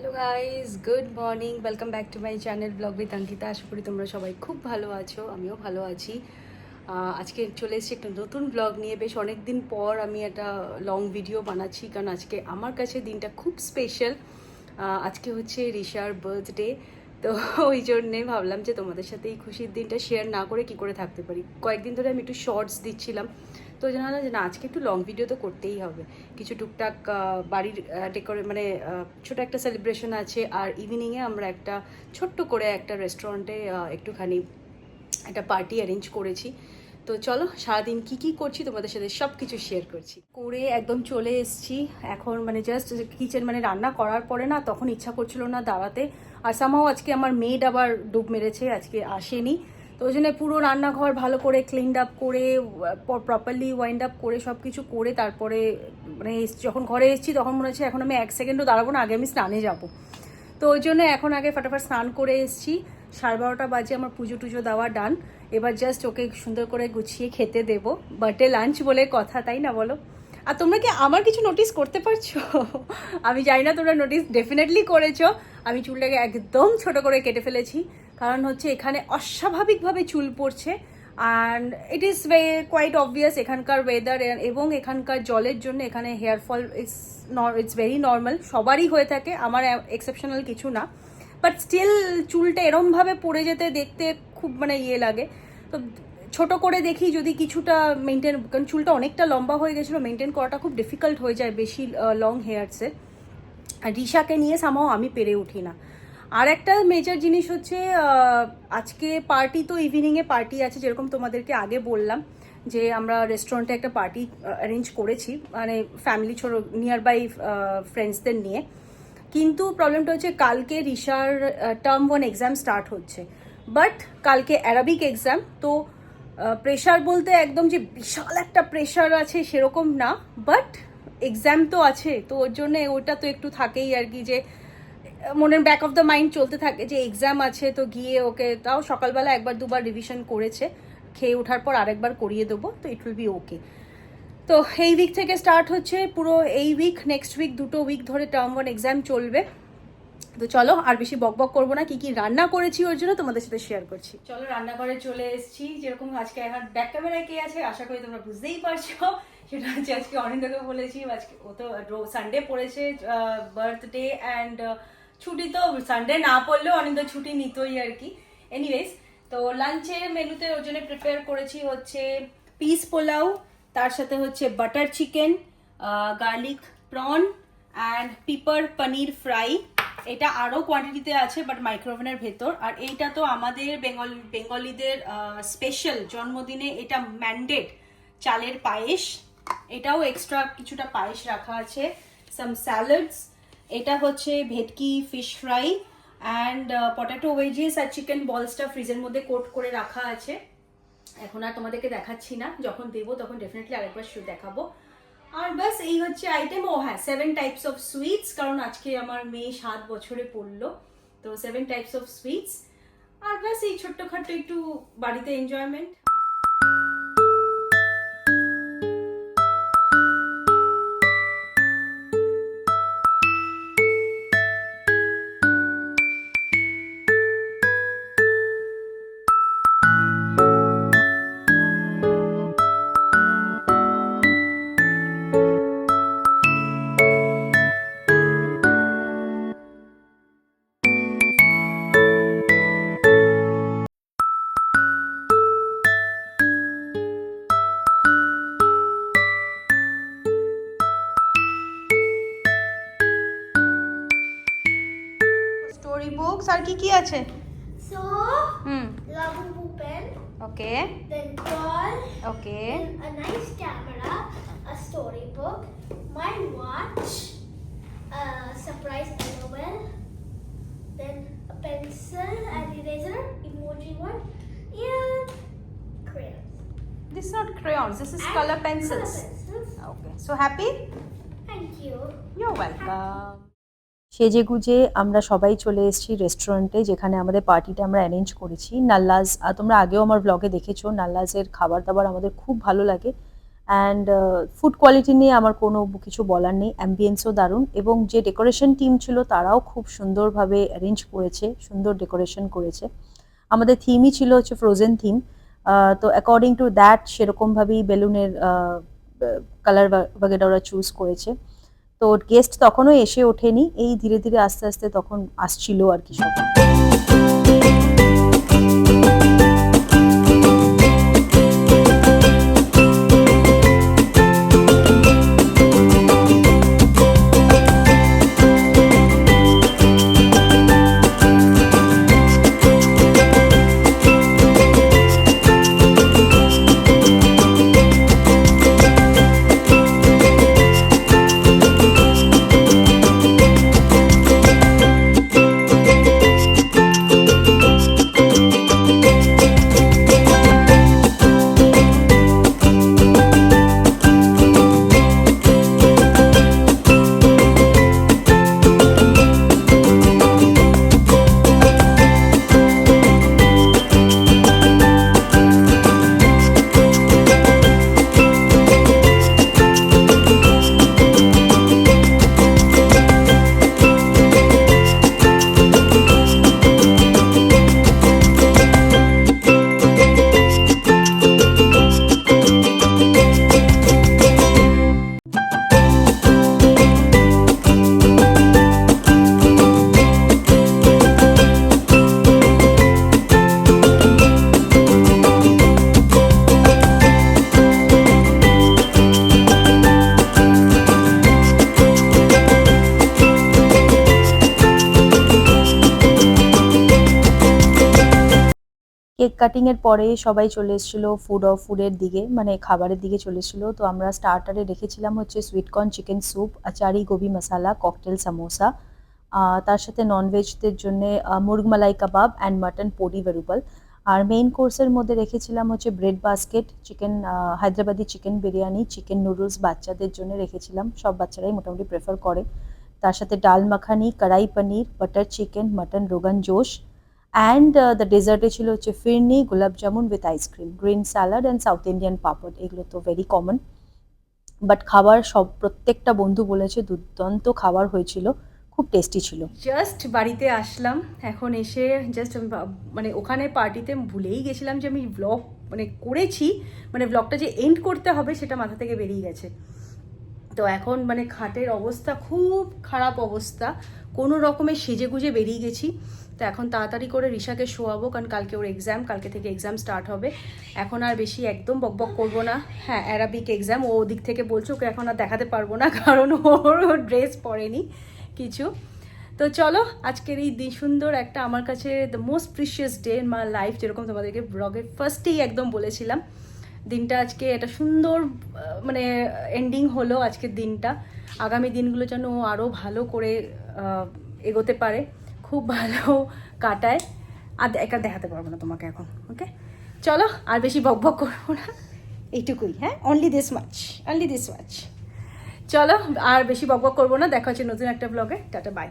Hello guys, good morning, welcome back to my channel blog with Ankita. আশা করি তোমরা সবাই খুব ভালো আছো, আমিও ভালো আছি। আজকে চলে এসেছি একটা নতুন ব্লগ নিয়ে। বেশ অনেক দিন পর আমি একটা লং ভিডিও বানাচ্ছি, কারণ আজকে আমার কাছে দিনটা খুব স্পেশাল। আজকে হচ্ছে রিশার বার্থডে, তো ওই জন্যে ভাবলাম যে তোমাদের সাথে এই খুশির দিনটা শেয়ার না করে কি করে থাকতে পারি। কয়েকদিন ধরে আমি একটু শর্টস দিচ্ছিলাম, তো জানালাম যে না, আজকে একটু লং ভিডিও তো করতেই হবে। কিছু টুকটাক বাড়ির মানে ছোটো একটা সেলিব্রেশন আছে, আর ইভিনিংয়ে আমরা একটা ছোট্ট করে একটা রেস্টুরেন্টে একটুখানি একটা পার্টি অ্যারেঞ্জ করেছি। তো চলো, সারাদিন কি কি করছি তোমাদের সাথে সব কিছু শেয়ার করছি। করে একদম চলে এসেছি এখন, মানে জাস্ট কিচেন, মানে রান্না করার পরে না তখন ইচ্ছা করছিল না দাঁড়াতে। আর সামাও আজকে আমার মেড আবার ডুব মেরেছে, আজকে আসেনি। তো ওই জন্য পুরো রান্নাঘর ভালো করে ক্লিনড আপ করে, প্রপারলি ওয়াইন্ড আপ করে সব কিছু করে তারপরে মানে যখন ঘরে এসেছি তখন মনে হচ্ছে এখন আমি এক সেকেন্ডও দাঁড়াবো না, আগে আমি স্নানে যাবো। তো ওই জন্য এখন আগে ফাটাফাট স্নান করে এসেছি। 12:30 বাজে আমার পুজো টুজো দেওয়া ডান। এবার জাস্ট ওকে সুন্দর করে গুছিয়ে খেতে দেবো। বার্থডে লাঞ্চ বলে কথা, তাই না বলো? আর তোমরা কি আমার কিছু নোটিস করতে পারছো? আমি জানি না, তোমরা নোটিস ডেফিনেটলি করেছো। আমি চুলটাকে একদম ছোট করে কেটে ফেলেছি, কারণ হচ্ছে এখানে অস্বাভাবিকভাবে চুল পড়ছে। And it is quite obvious এখানকার ওয়েদার এবং এখানকার জলের জন্য এখানে hair fall it's very normal, সবারই হয়ে থাকে, আমার এক্সেপশনাল কিছু না। বাট স্টিল চুলটা এরমভাবে পড়ে যেতে দেখতে খুব মানে লাগে। তো ছোট করে দেখি যদি কিছুটা মেনটেন, কারণ চুলটা অনেকটা লম্বা হয়ে গেছিলো, মেনটেন করাটা খুব ডিফিকাল্ট হয়ে যায় বেশি লং হেয়ারসে। আর রিশাকে নিয়ে সামাও আমি পেরে উঠি না। আর একটা মেজর জিনিস হচ্ছে আজকে পার্টি, তো ইভিনিংয়ে পার্টি আছে, যেরকম তোমাদেরকে আগে বললাম যে আমরা রেস্টুরেন্টে একটা পার্টি অ্যারেঞ্জ করেছি, মানে ফ্যামিলি ছোটো নিয়ার বাই ফ্রেন্ডসদের নিয়ে। কিন্তু প্রবলেমটা হচ্ছে কালকে রিশার টার্ম 1 এক্সাম স্টার্ট হচ্ছে, বাট কালকে অ্যারাবিক এক্সাম। তো প্রেশার বলতে একদম যে বিশাল একটা প্রেশার আছে সেরকম না, বাট এক্সাম তো আছে, তো ওর জন্য ওটা তো একটু থাকেই আর কি, যে মনের ব্যাক অফ দ্য মাইন্ড চলতে থাকে যে এক্সাম আছে। তো গিয়ে ওকে তাও সকালবেলা একবার দুবার রিভিশন করেছে, খেয়ে ওঠার পর আরেকবার করিয়ে দেবো, তো ইট উইল বি ওকে। তো এই উইক থেকে স্টার্ট হচ্ছে, পুরো এই উইক নেক্সট উইক 2 উইক ধরে টার্ম 1 এক্সাম চলবে। তো চলো আর বেশি বকবক করবো না, কি কি রান্না করেছি ওর জন্য তোমাদের সাথে শেয়ার করছি। চলো, রান্নাঘরে চলে এসেছি। যেরকম আজকে আমার ব্যাক ক্যামেরায় কে আছে আশা করি তোমরা বুঝতেই পারছো, সেটা হচ্ছে আজকে অনিন্দাকে বলেছি। আজকে ও তো সানডে পড়েছে বার্থডে, অ্যান্ড ছুটি তো সানডে না পড়লেও অনিন্দা ছুটি নিতই আর কি। এনিওয়েজ, তো লাঞ্চের মেনুতে ওর জন্য প্রিপেয়ার করেছি হচ্ছে পিস পোলাও, তার সাথে হচ্ছে butter chicken, garlic prawn and pepper paneer fry. এটা আরও কোয়ান্টিটিতে আছে বাট মাইক্রোওভেনের ভেতর। আর এইটা তো আমাদের বেঙ্গলিদের স্পেশাল জন্মদিনে এটা ম্যান্ডেট চালের পায়েস, এটাও এক্সট্রা কিছুটা পায়েস রাখা আছে। সাম স্যালাডস, এটা হচ্ছে bhetki fish fry and potato wedges আর চিকেন বলসটা ফ্রিজের মধ্যে কোট করে রাখা আছে। এখন আর তোমাদেরকে দেখাচ্ছি না, যখন দেবো তখন ডেফিনেটলি আরেকবার দেখাবো। আর ব্যাস এই হচ্ছে আইটেম। ও হ্যাঁ, 7 টাইপস অফ সুইটস, কারণ আজকে আমার মেয়ে 7 বছরে পড়লো, তো 7 টাইপস অফ সুইটস। আর ব্যাস এই ছোট্টখাট্টো একটু বাড়িতে এনজয়মেন্ট। স্টোরি বুকস আর কি কি আছে? So, Labubu pen, okay then doll, okay then a nice camera, a storybook, my watch, a surprise LOL, then a pencil and eraser, emoji one, and crayons. This is not crayons, this is And color pencils. Color pencils. Okay, so happy? Thank you. You're welcome. সেজেগুজে আমরা সবাই চলে এসেছি রেস্টুরেন্টে, যেখানে আমাদের পার্টিটা আমরা arrange করেছি। নাল্লাজ, তোমরা আগেও আমার ব্লগে দেখেছো, নাল্লাজের খাবার দাবার আমাদের খুব ভালো লাগে। অ্যান্ড ফুড কোয়ালিটি নিয়ে আমার কোনো কিছু বলার নেই, অ্যাম্বিয়েন্সও দারুণ, এবং যে ডেকোরেশন টিম ছিল তারাও খুব সুন্দরভাবে অ্যারেঞ্জ করেছে, সুন্দর ডেকোরেশন করেছে। আমাদের থিমই ছিল হচ্ছে ফ্রোজেন থিম, তো অ্যাকর্ডিং টু দ্যাট সেরকমভাবেই বেলুনের কালার বাগেরা ওরা চুজ করেছে। তো গেস্ট তখনও এসে ওঠেনি, এই ধীরে ধীরে আস্তে আস্তে তখন আসছিল আর কি সব। কেক কাটিং এর পরে সবাই চলে এসেছিল ফুডের দিকে, মানে খাবারের দিকে চলে এসেছিল। তো আমরা স্টার্টারে রেখেছিলাম হচ্ছে sweetcorn chicken soup, achari Gobi মশালা, ককটেল সামোসা, তার সাথে ননভেজদের জন্য মুরগ মালাই কাবাব and mutton podi ভেরুপাল। R main কোর্সের মধ্যে রেখেছিলাম হচ্ছে bread basket, chicken Hyderabadi chicken biryani, chicken noodles বাচ্চাদের জন্য রেখেছিলাম, সব বাচ্চারাই মোটামুটি প্রেফার করে। তার সাথে dal makhani, kadai paneer, butter chicken, mutton rogan josh, and the ডেজার্টে ছিল হচ্ছে phirni, gulab jamun with ice cream, green salad and South Indian papad. এগুলো তো ভেরি কমন, বাট খাবার সব প্রত্যেকটা বন্ধু বলেছে দুর্দান্ত খাবার হয়েছিল, খুব টেস্টি ছিল। জাস্ট বাড়িতে আসলাম, এখন এসে জাস্ট আমি মানে ওখানে পার্টিতে ভুলেই গেছিলাম যে আমি ব্লগ মানে করেছি, মানে ব্লগটা যে এন্ড করতে হবে সেটা মাথা থেকে বেরিয়ে গেছে। তো এখন মানে খাটের অবস্থা খুব খারাপ অবস্থা, কোনো রকমে সেজে গুজে বেরিয়ে গেছি। তো এখন তাড়াতাড়ি করে রিশাকে শোয়াবো, কারণ কালকে ওর এক্সাম, কালকে থেকে এক্সাম স্টার্ট হবে। এখন আর বেশি একদম বকবক করবো না। হ্যাঁ, অ্যারাবিক এক্সাম, ও দিক থেকে বলছে ওকে এখন আর দেখাতে পারবো না, কারণ ওর ড্রেস পরেনি কিছু। তো চলো, আজকের এই দিন সুন্দর একটা, আমার কাছে the most precious day in my life, যেরকম তোমাদেরকে ব্লগের ফার্স্টেই একদম বলেছিলাম। দিনটা আজকে একটা সুন্দর মানে এন্ডিং হলো আজকের দিনটা। আগামী দিনগুলো যেন ও আরও ভালো করে এগোতে পারে, খুব ভালো কাটায়। আর একা দেখাতে পারবো না তোমাকে এখন, ওকে? চলো, আর বেশি বকবক করবো না, এইটুকুই। হ্যাঁ, অনলি দিস মাচ। চলো, আর বেশি বকবক করবো না, দেখা হচ্ছে নতুন একটা ব্লগে। Tata, by.